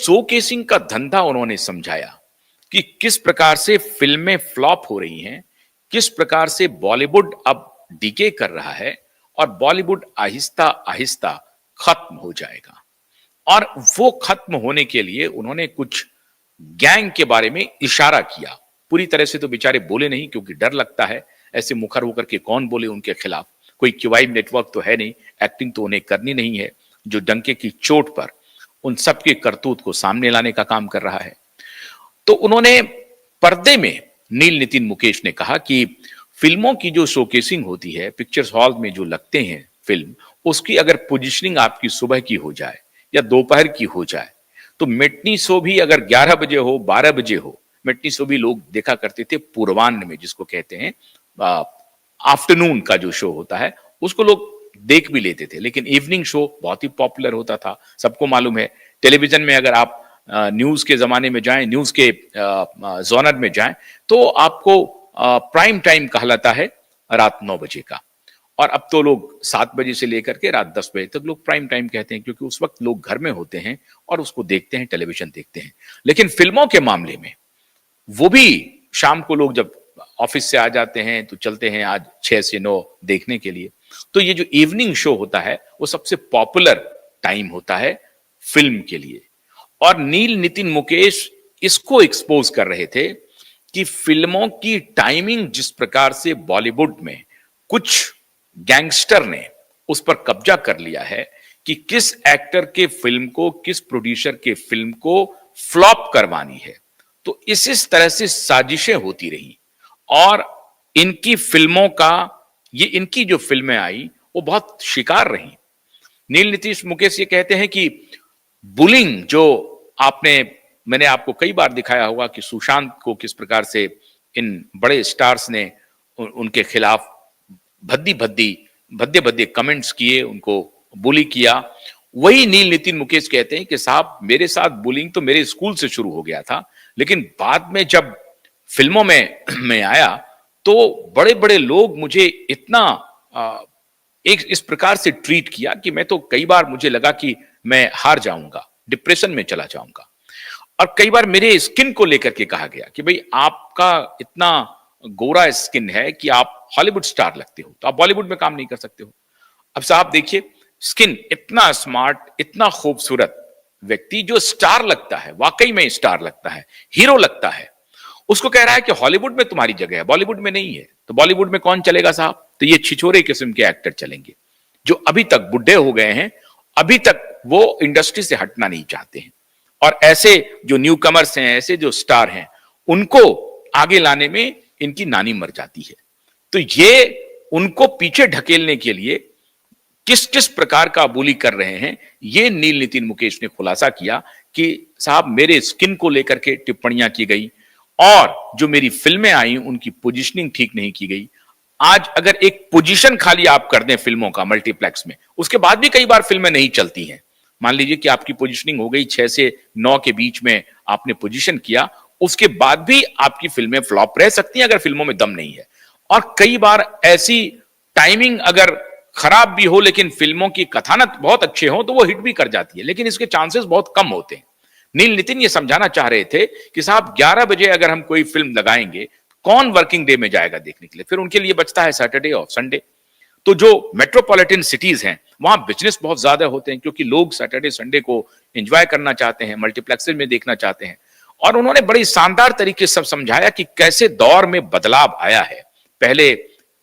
Showcasing का धंधा उन्होंने समझाया कि किस प्रकार से फिल्में फ्लॉप हो रही हैं, किस प्रकार से बॉलीवुड अब डिके कर रहा है और बॉलीवुड आहिस्ता आहिस्ता खत्म हो जाएगा। और वो खत्म होने के लिए उन्होंने कुछ गैंग के बारे में इशारा किया। पूरी तरह से तो बेचारे बोले नहीं, क्योंकि डर लगता है, ऐसे मुखर होकर के कौन बोले उनके खिलाफ। कोई क्यूआई नेटवर्क तो है नहीं, एक्टिंग तो उन्हें करनी नहीं है, जो डंके की चोट पर उन सबके करतूत को सामने लाने का काम कर रहा है। तो उन्होंने पर्दे में, नील नितिन मुकेश ने कहा कि फिल्मों की जो शोकेसिंग होती है, पिक्चर्स हॉल में जो लगते हैं फिल्म, उसकी अगर पोजीशनिंग आपकी सुबह की हो जाए या दोपहर की हो जाए, तो मिटनी शो भी अगर 11 बजे हो, 12 बजे हो, मिटनी शो भी लोग देखा करते थे पूर्वाह्न में, जिसको कहते हैं आफ्टरनून का जो शो होता है, उसको लोग देख भी लेते थे। लेकिन इवनिंग शो बहुत ही पॉपुलर होता था, सबको मालूम है। टेलीविजन में अगर आप न्यूज के जमाने में जाएं, न्यूज के जोनर में जाएं, तो आपको प्राइम टाइम कहलाता है रात 9 बजे का। और अब तो लोग 7 बजे से लेकर के रात 10 बजे तक लोग प्राइम टाइम कहते हैं, क्योंकि उस वक्त लोग घर में होते हैं और उसको देखते हैं, टेलीविजन देखते हैं। लेकिन फिल्मों के मामले में वो भी शाम को लोग जब ऑफिस से आ जाते हैं तो चलते हैं आज 6 से 9 देखने के लिए। तो ये जो इवनिंग शो होता है वो सबसे पॉपुलर टाइम होता है फिल्म के लिए। और नील नितिन मुकेश इसको एक्सपोज कर रहे थे कि फिल्मों की टाइमिंग जिस प्रकार से बॉलीवुड में कुछ गैंगस्टर ने उस पर कब्जा कर लिया है कि किस एक्टर के फिल्म को, किस प्रोड्यूसर के फिल्म को फ्लॉप करवानी है, तो इस तरह से साजिशें होती रही। और इनकी फिल्मों का, ये इनकी जो फिल्में आई वो बहुत शिकार रही। नील नीतीश मुकेश ये कहते हैं कि बुलिंग जो मैंने आपको कई बार दिखाया होगा कि सुशांत को किस प्रकार से इन बड़े स्टार्स ने उनके खिलाफ भद्दे भद्दे कमेंट्स किए, उनको बुली किया। वही नील नितिन मुकेश कहते हैं कि साहब, मेरे साथ बुलिंग तो मेरे स्कूल से शुरू हो गया था, लेकिन बाद में जब फिल्मों में मैं आया तो बड़े बड़े लोग मुझे इतना एक इस प्रकार से ट्रीट किया कि मैं तो कई बार मुझे लगा कि मैं हार जाऊंगा, डिप्रेशन में चला जाऊंगा। और कई बार मेरे स्किन को लेकर के कहा गया कि भाई आपका इतना गोरा स्किन है कि आप हॉलीवुड स्टार लगते हो, तो आप बॉलीवुड में काम नहीं कर सकते हो। अब साहब देखिए, स्किन इतना स्मार्ट, इतना खूबसूरत व्यक्ति जो स्टार लगता है, वाकई में स्टार लगता है, हीरो लगता है, उसको कह रहा है कि हॉलीवुड में तुम्हारी जगह है, बॉलीवुड में नहीं है। तो बॉलीवुड में कौन चलेगा साहब? तो ये छिछोरे किस्म के एक्टर चलेंगे जो अभी तक बुढ़े हो गए हैं, अभी तक वो इंडस्ट्री से हटना नहीं चाहते हैं। और ऐसे जो न्यू कमर्स हैं, ऐसे जो स्टार हैं, उनको आगे लाने में इनकी नानी मर जाती है। तो ये उनको पीछे ढकेलने के लिए किस किस प्रकार का बुली कर रहे हैं, ये नील नितिन मुकेश ने खुलासा किया कि साहब, मेरे स्किन को लेकर के टिप्पणियां की गई और जो मेरी फिल्में आई उनकी पोजीशनिंग ठीक नहीं की गई। आज अगर एक पोजीशन खाली आप कर दें फिल्मों का मल्टीप्लेक्स में, उसके बाद भी कई बार फिल्में नहीं चलती हैं। मान लीजिए कि आपकी पोजीशनिंग हो गई 6 से 9 के बीच में, आपने पोजीशन किया, उसके बाद भी आपकी फिल्में फ्लॉप रह सकती हैं अगर फिल्मों में दम नहीं है। और कई बार ऐसी टाइमिंग अगर खराब भी हो लेकिन फिल्मों की कथानक बहुत अच्छे हो तो वो हिट भी कर जाती है, लेकिन इसके चांसेस बहुत कम होते हैं। नील नितिन ये समझाना चाह रहे थे कि साहब 11 बजे अगर हम कोई फिल्म लगाएंगे, कौन वर्किंग डे में जाएगा देखने के लिए? फिर उनके लिए बचता है सैटरडे और संडे। तो जो मेट्रोपॉलिटन सिटीज हैं वहां बिजनेस बहुत ज्यादा होते हैं, क्योंकि लोग सैटरडे संडे को एंजॉय करना चाहते हैं, मल्टीप्लेक्सेस में देखना चाहते हैं। और उन्होंने बड़ी शानदार तरीके से सब समझाया कि कैसे दौर में बदलाव आया है। पहले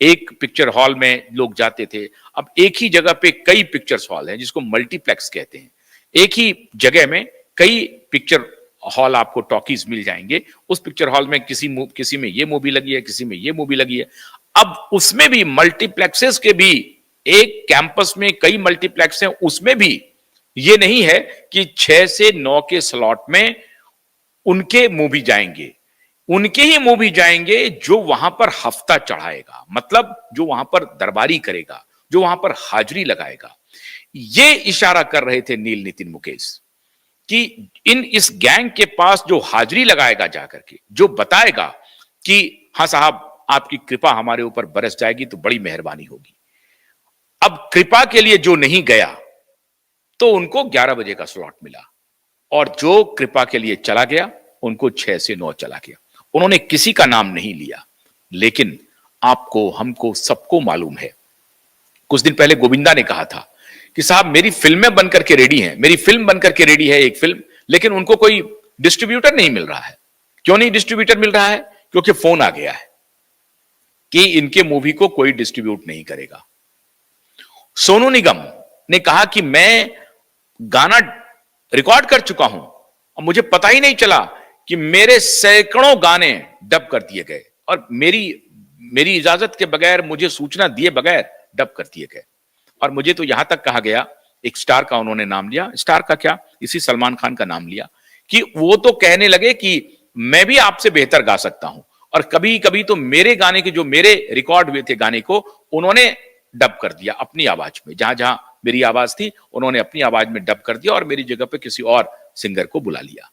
एक पिक्चर हॉल में लोग जाते थे, अब एक ही जगह पे कई पिक्चर्स हॉल हैं, जिसको मल्टीप्लेक्स कहते हैं। एक ही जगह में कई पिक्चर हॉल आपको टॉकीज मिल जाएंगे। उस पिक्चर हॉल में किसी में ये मूवी लगी है, किसी में ये मूवी लगी है। अब उसमें भी मल्टीप्लेक्सेस के भी एक कैंपस में कई मल्टीप्लेक्स हैं, उसमें भी ये नहीं है कि 6 से 9 के स्लॉट में उनके मूवी जाएंगे, उनके ही मूवी जाएंगे जो वहां पर हफ्ता चढ़ाएगा, मतलब जो वहां पर दरबारी करेगा, जो वहां पर हाजिरी लगाएगा। ये इशारा कर रहे थे नील नितिन मुकेश कि इस गैंग के पास जो हाजिरी लगाएगा जाकर के, जो बताएगा कि हाँ साहब, आपकी कृपा हमारे ऊपर बरस जाएगी तो बड़ी मेहरबानी होगी। अब कृपा के लिए जो नहीं गया तो उनको 11 बजे का स्लॉट मिला और जो कृपा के लिए चला गया उनको 6 से 9 चला गया। उन्होंने किसी का नाम नहीं लिया, लेकिन आपको, हमको, सबको मालूम है, कुछ दिन पहले गोविंदा ने कहा था कि साहब मेरी फिल्में बनकर के रेडी हैं, मेरी फिल्म बनकर के रेडी है एक फिल्म, लेकिन उनको कोई डिस्ट्रीब्यूटर नहीं मिल रहा है। क्यों नहीं डिस्ट्रीब्यूटर मिल रहा है? क्योंकि फोन आ गया है कि इनके मूवी को कोई डिस्ट्रीब्यूट नहीं करेगा। सोनू निगम ने कहा कि मैं गाना रिकॉर्ड कर चुका हूं और मुझे पता ही नहीं चला कि मेरे सैकड़ों गाने डब कर दिए गए और मेरी इजाजत के बगैर, मुझे सूचना दिए बगैर डब कर दिए गए। और मुझे तो यहां तक कहा गया, एक स्टार का उन्होंने नाम लिया, स्टार का क्या, इसी सलमान खान का नाम लिया, कि वो तो कहने लगे कि मैं भी आपसे बेहतर गा सकता हूं, और कभी कभी तो मेरे गाने के, जो मेरे रिकॉर्ड हुए थे गाने को, उन्होंने डब कर दिया अपनी आवाज में। जहां जहां मेरी आवाज थी उन्होंने अपनी आवाज में डब कर दिया और मेरी जगह पे किसी और सिंगर को बुला लिया।